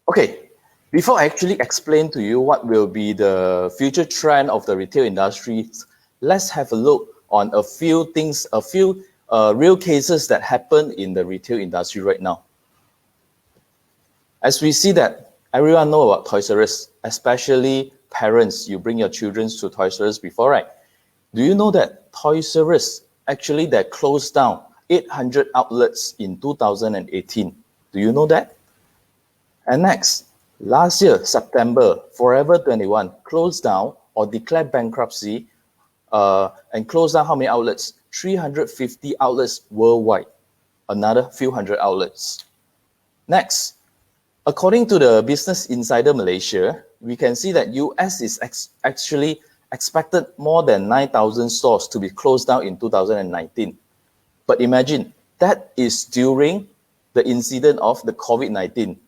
Okay, before I actually explain to you what will be the future trend of the retail industry, let's have a look on a few things, a few real cases that happen in the retail industry right now. As we see that everyone know about Toys R Us, especially parents, you bring your children to Toys R Us before, right? Do you know that Toys R Us, actually they closed down 800 outlets in 2018? Do you know that? And next, last year, September, Forever 21 closed down or declared bankruptcy and closed down how many outlets? 350 outlets worldwide, another few hundred outlets. Next, according to the Business Insider Malaysia, we can see that US is actually expected more than 9,000 stores to be closed down in 2019. But imagine, that is during the incident of the COVID-19.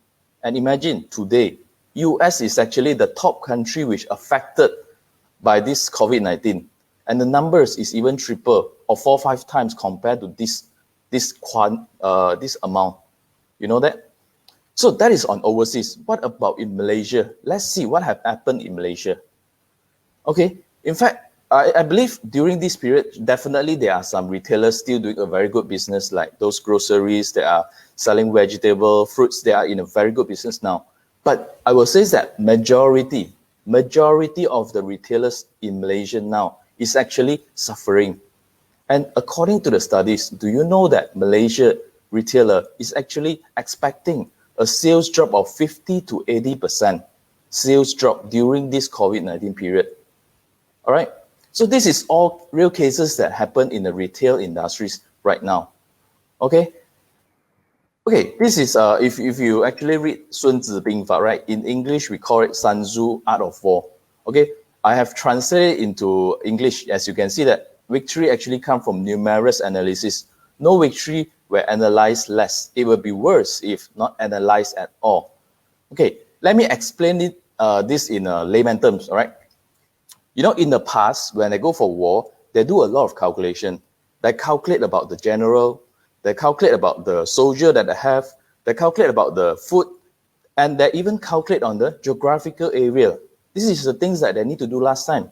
And imagine today, US is actually the top country which affected by this COVID-19. And the numbers is even triple or 4 or 5 times compared to this amount. You know that? So that is on overseas. What about in Malaysia? Let's see what have happened in Malaysia. Okay, in fact, I believe during this period, definitely there are some retailers still doing a very good business, like those groceries that are selling vegetable, fruits, they are in a very good business now. But I will say that majority of the retailers in Malaysia now is actually suffering. And according to the studies, do you know that Malaysia retailer is actually expecting a sales drop of 50 to 80% sales drop during this COVID-19 period? All right. So this is all real cases that happen in the retail industries right now. Okay. Okay, this is if you actually read Sun Tzu Bing Fa, right? In English, we call it Sun Tzu Art of War. Okay, I have translated into English. As you can see that victory actually comes from numerous analysis. No victory will analyze less. It will be worse if not analyzed at all. Okay, let me explain it this in layman terms. All right. You know, in the past, when they go for war, they do a lot of calculation. They calculate about the general, they calculate about the soldier that they have, they calculate about the food, and they even calculate on the geographical area. This is the things that they need to do last time.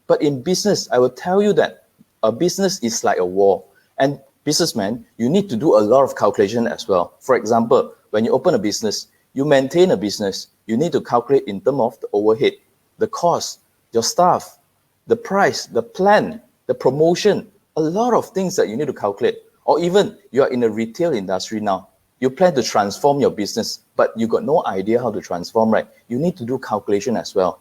But in business, I will tell you that a business is like a war. And businessmen, you need to do a lot of calculation as well. For example, when you open a business, you maintain a business, you need to calculate in terms of the overhead, the cost, your staff, the price, the plan, the promotion, a lot of things that you need to calculate. Or even you are in the retail industry now. You plan to transform your business, but you got no idea how to transform, right? You need to do calculation as well.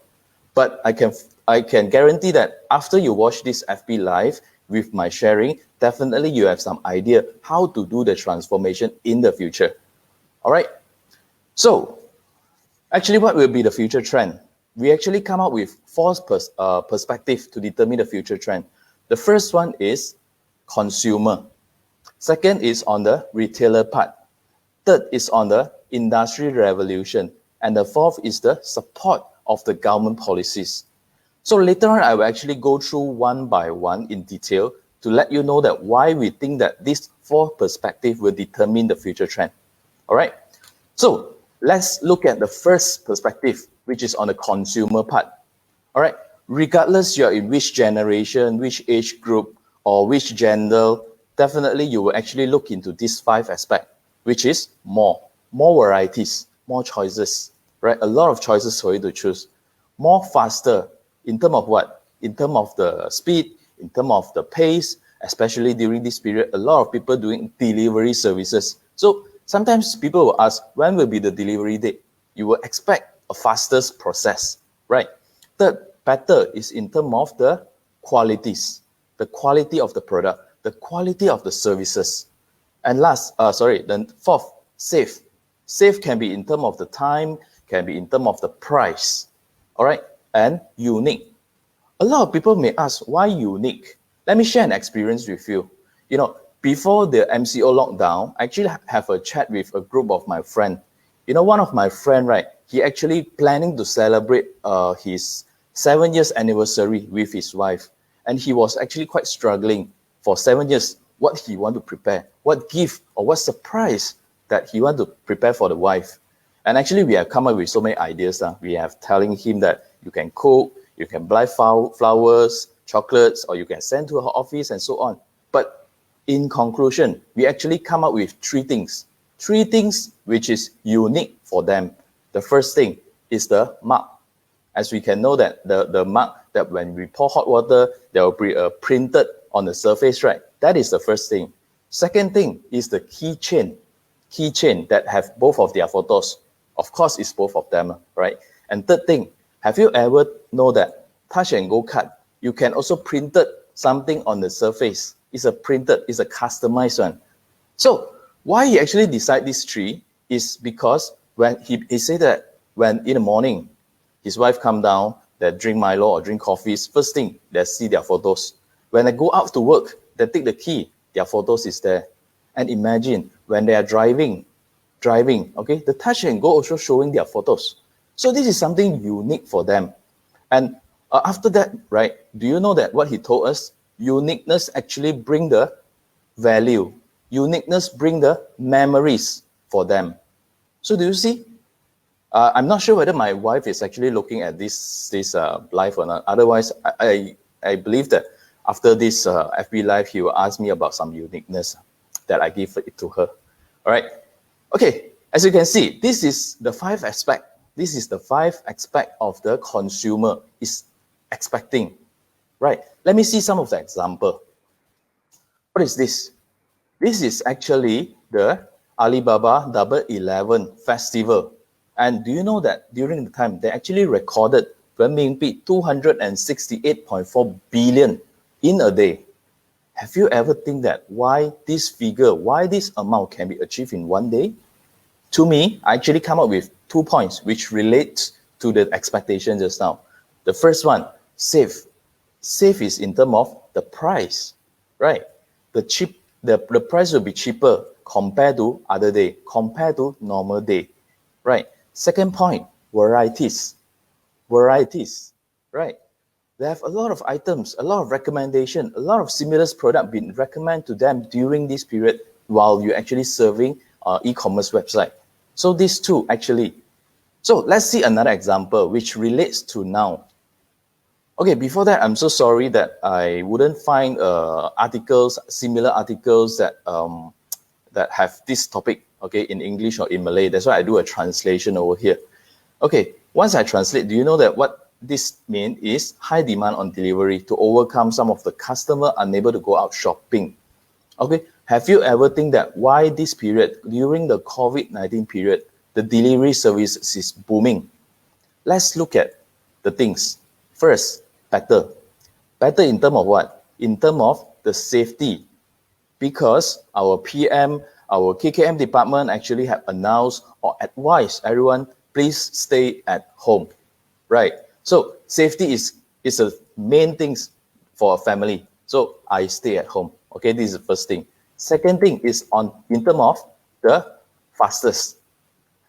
But I can guarantee that after you watch this FB Live with my sharing, definitely you have some idea how to do the transformation in the future. All right. So actually, what will be the future trend? We actually come up with 4 perspectives to determine the future trend. The first one is consumer. Second is on the retailer part. Third is on the industry revolution. And the fourth is the support of the government policies. So later on, I will actually go through one by one in detail to let you know that why we think that these 4 perspectives will determine the future trend. All right. So let's look at the first perspective, which is on the consumer part. All right. Regardless you're in which generation, which age group, or which gender, definitely you will actually look into these 5 aspects, which is more varieties, more choices, right? A lot of choices for you to choose. More faster in terms of what? In terms of the speed, in terms of the pace, especially during this period, a lot of people doing delivery services. So sometimes people will ask, when will be the delivery date? You will expect a fastest process, right? Third, better is in terms of the qualities, the quality of the product, the quality of the services. And last, then fourth, safe. Safe can be in terms of the time, can be in terms of the price, all right? And unique. A lot of people may ask, why unique? Let me share an experience with you. You know, before the MCO lockdown, I actually have a chat with a group of my friends. You know, one of my friends, right, he actually planning to celebrate his 7 years anniversary with his wife. And he was actually quite struggling for 7 years, what he want to prepare, what gift or what surprise that he want to prepare for the wife. And actually, we have come up with so many ideas. We have telling him that you can cook, you can buy flowers, chocolates, or you can send to her office and so on. But in conclusion, we actually come up with three things which is unique for them. The first thing is the mark. As we can know that the mark that when we pour hot water, there will be printed on the surface, right? That is the first thing. Second thing is the keychain that have both of their photos. Of course, it's both of them, right? And third thing, have you ever know that Touch and Go card, you can also printed something on the surface. It's a customized one. So why he actually decide these three is because when he said that when in the morning, his wife come down, they drink Milo or drink coffees, first thing, they see their photos. When they go out to work, they take the key, their photos is there. And imagine when they are driving, okay, the Touch and Go also showing their photos. So this is something unique for them. And after that, right, do you know that what he told us? Uniqueness actually bring the value. Uniqueness bring the memories for them. So do you see? I'm not sure whether my wife is actually looking at this live or not. Otherwise, I believe that after this FB live, he will ask me about some uniqueness that I give it to her. All right. Okay. As you can see, this is the five aspect. This is the five aspect of the consumer is expecting. Right. Let me see some of the example. What is this? This is actually the Alibaba Double 11 Festival. And do you know that during the time, they actually recorded 268.4 billion in a day. Have you ever think that why this figure, why this amount can be achieved in one day? To me, I actually come up with 2 points which relate to the expectation just now. The first one, safe. Safe is in terms of the price, right? The price will be cheaper compared to other day, compared to normal day, right? Second point, varieties, right? They have a lot of items, a lot of recommendation, a lot of similar product being recommended to them during this period while you're actually serving e-commerce website. So these two actually. So let's see another example which relates to now. Okay, before that, I'm so sorry that I wouldn't find similar articles that that have this topic, okay, in English or in Malay. That's why I do a translation over here. Okay, once I translate, do you know that what this means is high demand on delivery to overcome some of the customer unable to go out shopping. Okay, have you ever think that why this period, during the COVID-19 period, the delivery service is booming? Let's look at the things. First, better. Better in terms of what? In terms of the safety. Because our PM, our KKM department actually have announced or advised everyone, please stay at home, right? So safety is a main thing for a family. So I stay at home. Okay, this is the first thing. Second thing is in terms of the fastest.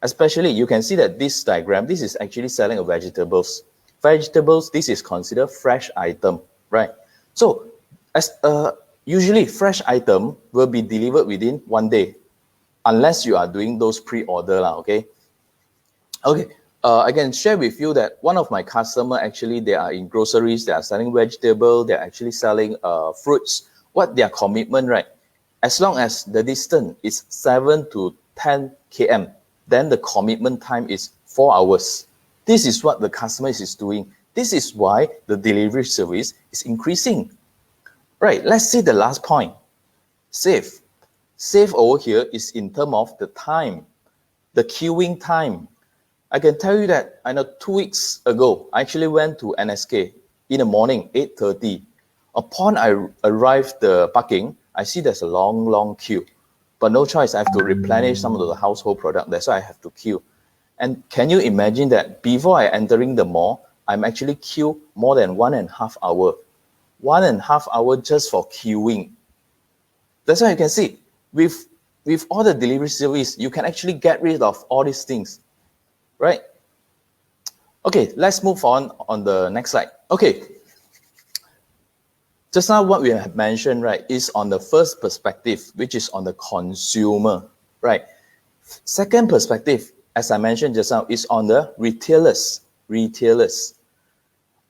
Especially, you can see that this diagram, this is actually selling of vegetables. Vegetables, this is considered fresh item, right? So as usually fresh item will be delivered within 1 day, unless you are doing those pre-order, okay? Okay, I can share with you that one of my customer actually, they are in groceries, they are selling vegetable, they're actually selling fruits. What their commitment, right? As long as the distance is 7 to 10 km, then the commitment time is 4 hours. This is what the customer is doing. This is why the delivery service is increasing. Right, let's see the last point. Safe. Safe over here is in terms of the time, the queuing time. I can tell you that I know 2 weeks ago, I actually went to NSK in the morning, 8:30. Upon I arrived the parking, I see there's a long queue. But no choice, I have to replenish some of the household product. That's why I have to queue. And can you imagine that before I entering the mall, I'm actually queue more than 1.5 hours. 1.5 hours just for queuing. That's why you can see, with all the delivery service, you can actually get rid of all these things, right? Okay, let's move on the next slide. Okay. Just now what we have mentioned, right, is on the first perspective, which is on the consumer, right? Second perspective, as I mentioned just now, is on the retailers.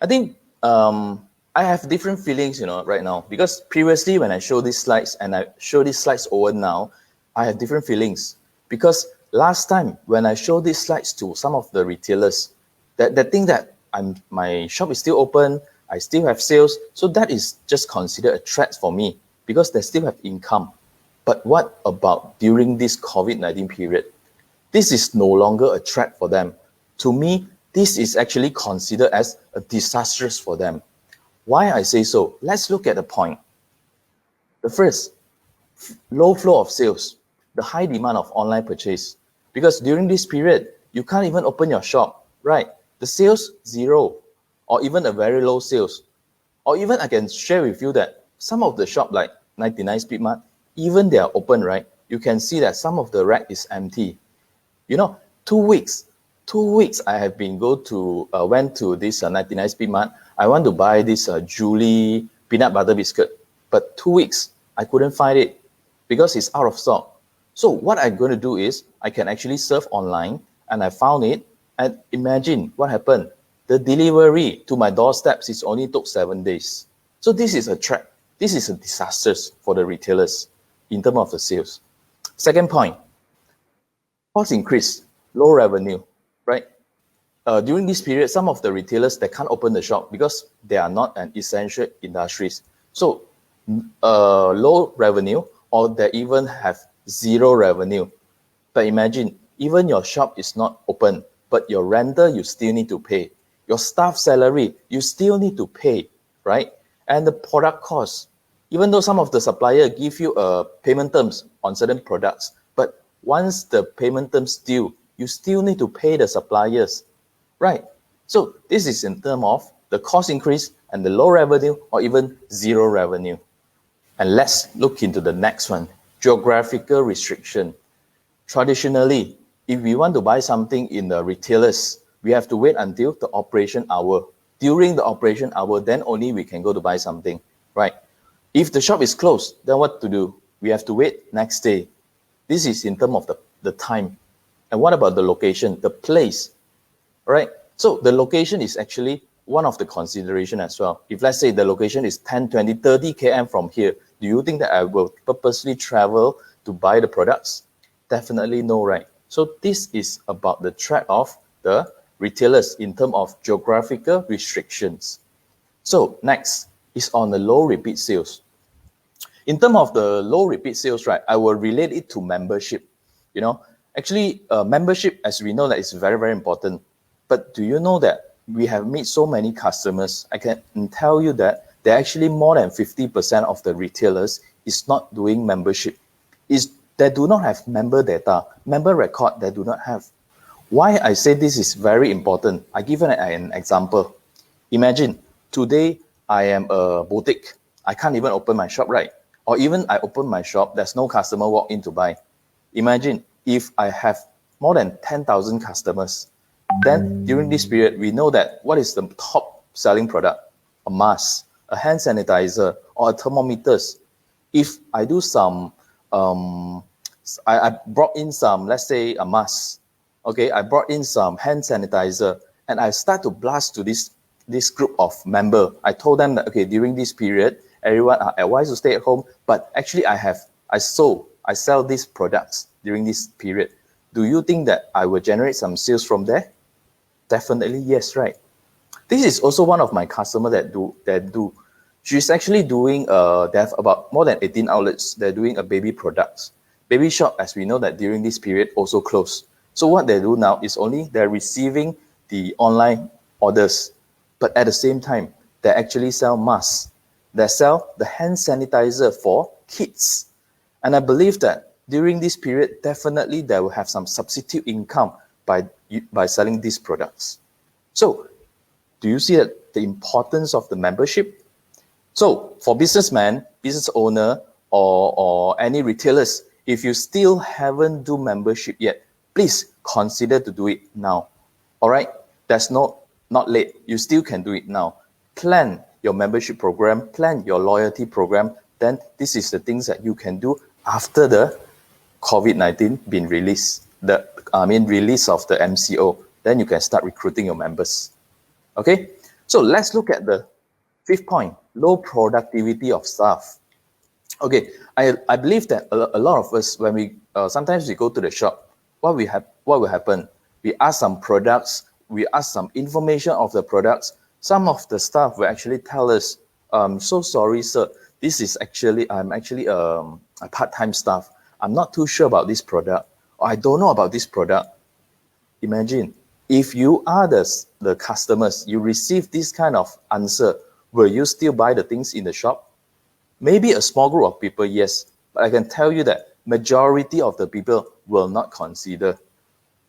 I think I have different feelings, right now, because previously when I show these slides and I show these slides over now, I have different feelings. Because last time when I showed these slides to some of the retailers, that think that my shop is still open, I still have sales, so that is just considered a threat for me because they still have income. But what about during this COVID-19 period? This is no longer a threat for them. To me, this is actually considered as a disastrous for them. Why I say so? Let's look at the point. The first, low flow of sales, the high demand of online purchase. Because during this period, you can't even open your shop, right? The sales, zero, or even a very low sales. Or even I can share with you that some of the shop like 99 Speed Mart, even they are open, right? You can see that some of the rack is empty. 2 weeks I have been went to this 99 Speed Mart. I want to buy this Julie peanut butter biscuit, but 2 weeks I couldn't find it because it's out of stock. So what I'm going to do is I can actually surf online and I found it, and imagine what happened. The delivery to my doorsteps is only took 7 days. So this is a trap. This is a disaster for the retailers in terms of the sales. Second point, cost increase, low revenue, right? During this period, some of the retailers, they can't open the shop because they are not an essential industries. So low revenue, or they even have zero revenue. But imagine, even your shop is not open, but your rental, you still need to pay. Your staff salary, you still need to pay, right? And the product cost, even though some of the supplier give you payment terms on certain products, but once the payment terms due, you still need to pay the suppliers, right? So this is in terms of the cost increase and the low revenue or even zero revenue. And let's look into the next one, geographical restriction. Traditionally, if we want to buy something in the retailers, we have to wait until the operation hour. During the operation hour, then only we can go to buy something, right? If the shop is closed, then what to do? We have to wait next day. This is in terms of the time. And what about the location, the place, right? So the location is actually one of the consideration as well. If let's say the location is 10, 20, 30 km from here, do you think that I will purposely travel to buy the products? Definitely no, right? So this is about the threat of the retailers in terms of geographical restrictions. So next is on the low repeat sales. In terms of the low repeat sales, right, I will relate it to membership. Actually, membership, as we know, that is very, very important. But do you know that we have met so many customers? I can tell you that they're actually more than 50% of the retailers is not doing membership. They do not have member data, member record they do not have. Why I say this is very important? I give an example. Imagine today I am a boutique. I can't even open my shop, right? Or even I open my shop, there's no customer walk in to buy. Imagine if I have more than 10,000 customers. Then during this period, we know that what is the top selling product? A mask, a hand sanitizer, or a thermometers. If I do some, I brought in some, let's say a mask. Okay, I brought in some hand sanitizer and I start to blast to this group of member. I told them that, okay, during this period, everyone are advised to stay at home, but actually I sell these products during this period. Do you think that I will generate some sales from there? Definitely yes, right? This is also one of my customers that do. She's actually doing, they have about more than 18 outlets. They're doing a baby products. Baby shop, as we know that during this period, also closed. So what they do now is only they're receiving the online orders, but at the same time, they actually sell masks. They sell the hand sanitizer for kids. And I believe that during this period, definitely they will have some substitute income by selling these products. So do you see that the importance of the membership? So for businessmen, business owner, or any retailers, if you still haven't do membership yet, please consider to do it now. All right? That's not late. You still can do it now. Plan your membership program, plan your loyalty program. Then this is the things that you can do after the COVID-19 been released, release of the MCO, then you can start recruiting your members. Okay, so let's look at the fifth point, low productivity of staff. Okay, I believe that a lot of us, when we sometimes we go to the shop, what will happen? We ask some products, we ask some information of the products. Some of the staff will actually tell us, so sorry, sir, this is actually, I'm actually a part-time staff. I'm not too sure about this product, or I don't know about this product. Imagine, if you are the customers, you receive this kind of answer, will you still buy the things in the shop? Maybe a small group of people, yes, but I can tell you that majority of the people will not consider,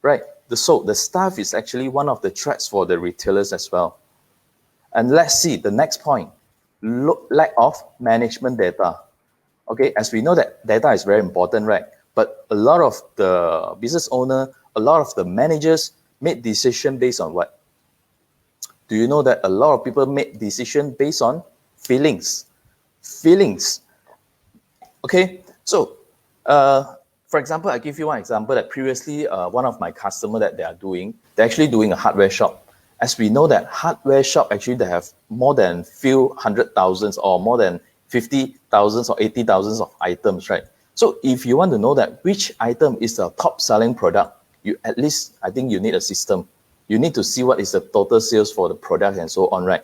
right? So the staff is actually one of the threats for the retailers as well. And let's see the next point, lack of management data. Okay, as we know that data is very important, right? But a lot of the business owner, a lot of the managers made decision based on what? Do you know that a lot of people make decision based on feelings? Feelings. Okay, so for example, I give you one example that previously one of my customer that they're actually doing a hardware shop. As we know that hardware shop, actually they have more than few hundred thousands or more than 50,000 or 80,000 of items, right? So if you want to know that which item is the top selling product, at least I think you need a system. You need to see what is the total sales for the product and so on, right?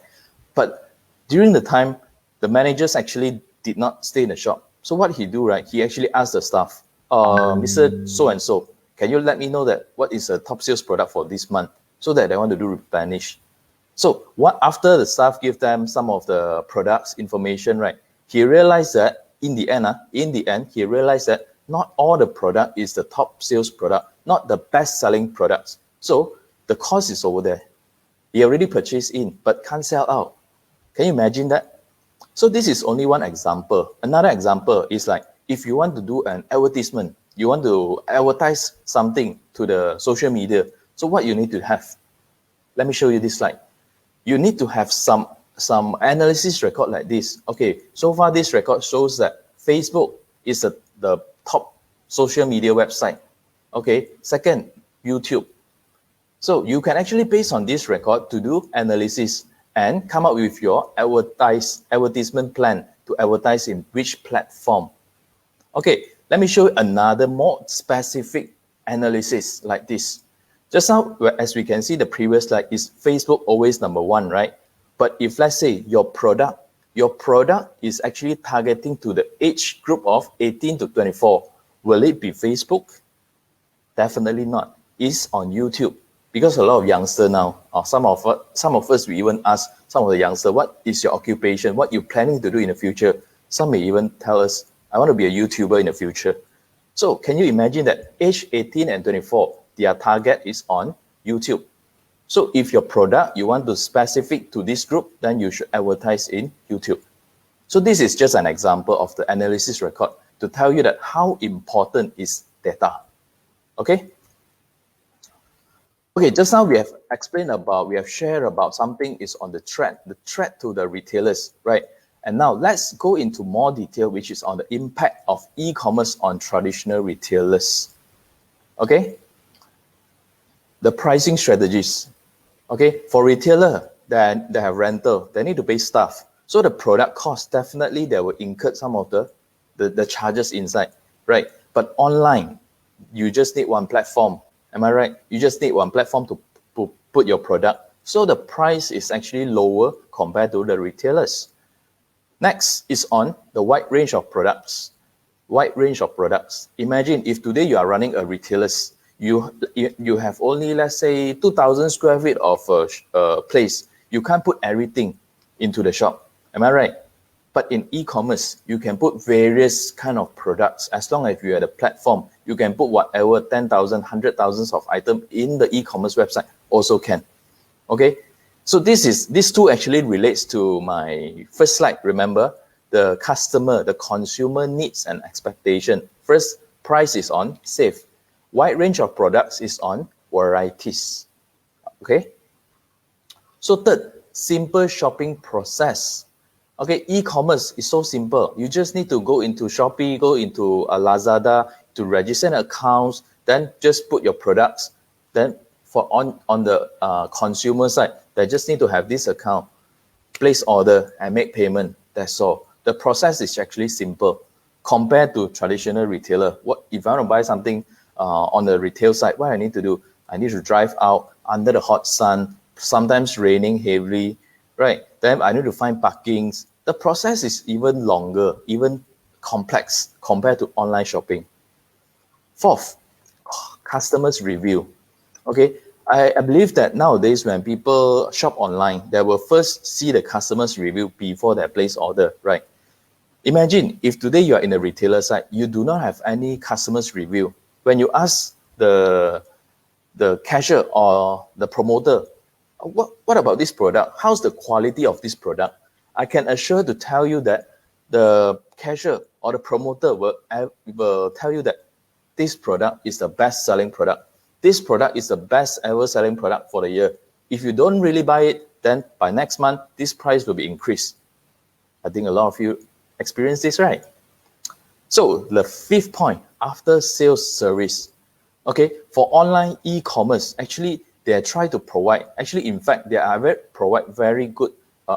But during the time, the managers actually did not stay in the shop. So what he do, right? He actually asked the staff, Mr. So-and-so, can you let me know that what is the top sales product for this month so that they want to do replenish? So after the staff give them some of the products information, right? He realized that in the end, he realized that not all the product is the top sales product, not the best selling products. So the cost is over there. He already purchased in, but can't sell out. Can you imagine that? So this is only one example. Another example is like, if you want to do an advertisement, you want to advertise something to the social media. So what you need to have? Let me show you this slide. You need to have some analysis record like this. Okay, so far this record shows that Facebook is the top social media website. Okay, second, YouTube. So you can actually base on this record to do analysis and come up with your advertisement plan to advertise in which platform. Okay, let me show you another more specific analysis like this. Just now, as we can see, the previous slide is Facebook always number one, right? But if let's say your product is actually targeting to the age group of 18 to 24, will it be Facebook? Definitely not. It's on YouTube. Because a lot of youngsters now, or some of us, we even ask some of the youngsters, what is your occupation? What you planning to do in the future? Some may even tell us, I want to be a YouTuber in the future. So can you imagine that age 18 and 24, their target is on YouTube. So if your product, you want to specific to this group, then you should advertise in YouTube. So this is just an example of the analysis record to tell you that how important is data. Okay? Okay, just now we have shared about something is on the threat to the retailers, right? And now let's go into more detail, which is on the impact of e-commerce on traditional retailers. Okay? The pricing strategies. Okay, for retailer, they have rental, they need to pay staff. So the product cost, definitely they will incur some of the charges inside, right? But online, you just need one platform. Am I right? You just need one platform to put your product. So the price is actually lower compared to the retailers. Next is on the wide range of products. Wide range of products. Imagine if today you are running a retailer's, you have only, let's say, 2,000 square feet of place. You can't put everything into the shop. Am I right? But in e-commerce, you can put various kind of products. As long as you are the platform, you can put whatever 10,000, 100,000 of items in the e-commerce website also can. Okay? So this two actually relates to my first slide. Remember, the customer, the consumer needs and expectation. First, price is on safe. Wide range of products is on varieties. Okay? So third, simple shopping process. Okay, e-commerce is so simple. You just need to go into Shopee, go into Lazada to register an account. then just put your products. Then for on the consumer side, they just need to have this account, place order and make payment. That's all. The process is actually simple compared to traditional retailer. What if I want to buy something on the retail side? What I need to do? I need to drive out under the hot sun, sometimes raining heavily, right? Then I need to find parkings. The process is even longer, even complex compared to online shopping. Fourth, customers review. Okay, I believe that nowadays when people shop online, they will first see the customers review before they place order, right? Imagine if today you are in a retailer side, you do not have any customers review. When you ask the cashier or the promoter, what about this product? How's the quality of this product? I can assure to tell you that the cashier or the promoter will tell you that this product is the best selling product. This product is the best ever selling product for the year. If you don't really buy it, then by next month, this price will be increased. I think a lot of you experience this, right? So the fifth point, after sales service. Okay, for online e-commerce, actually, they try to provide, in fact, they are provide very good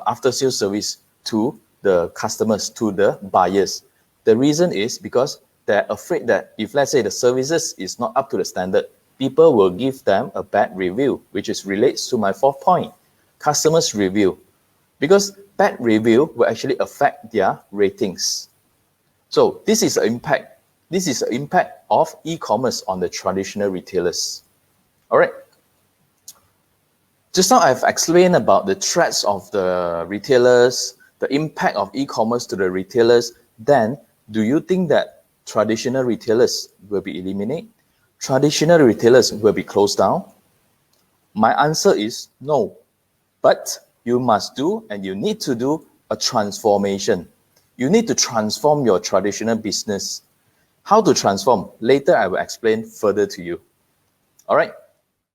after sales service to the customers, to the buyers. The reason is because they're afraid that if, let's say, the services is not up to the standard, people will give them a bad review, which is relates to my fourth point, customers review. Because bad review will actually affect their ratings. So this is an impact. This is the impact of e-commerce on the traditional retailers. All right. Just now I've explained about the threats of the retailers, the impact of e-commerce to the retailers. Then, do you think that traditional retailers will be eliminated? Traditional retailers will be closed down? My answer is no. But you must do and you need to do a transformation. You need to transform your traditional business. How to transform? Later I will explain further to you. All right.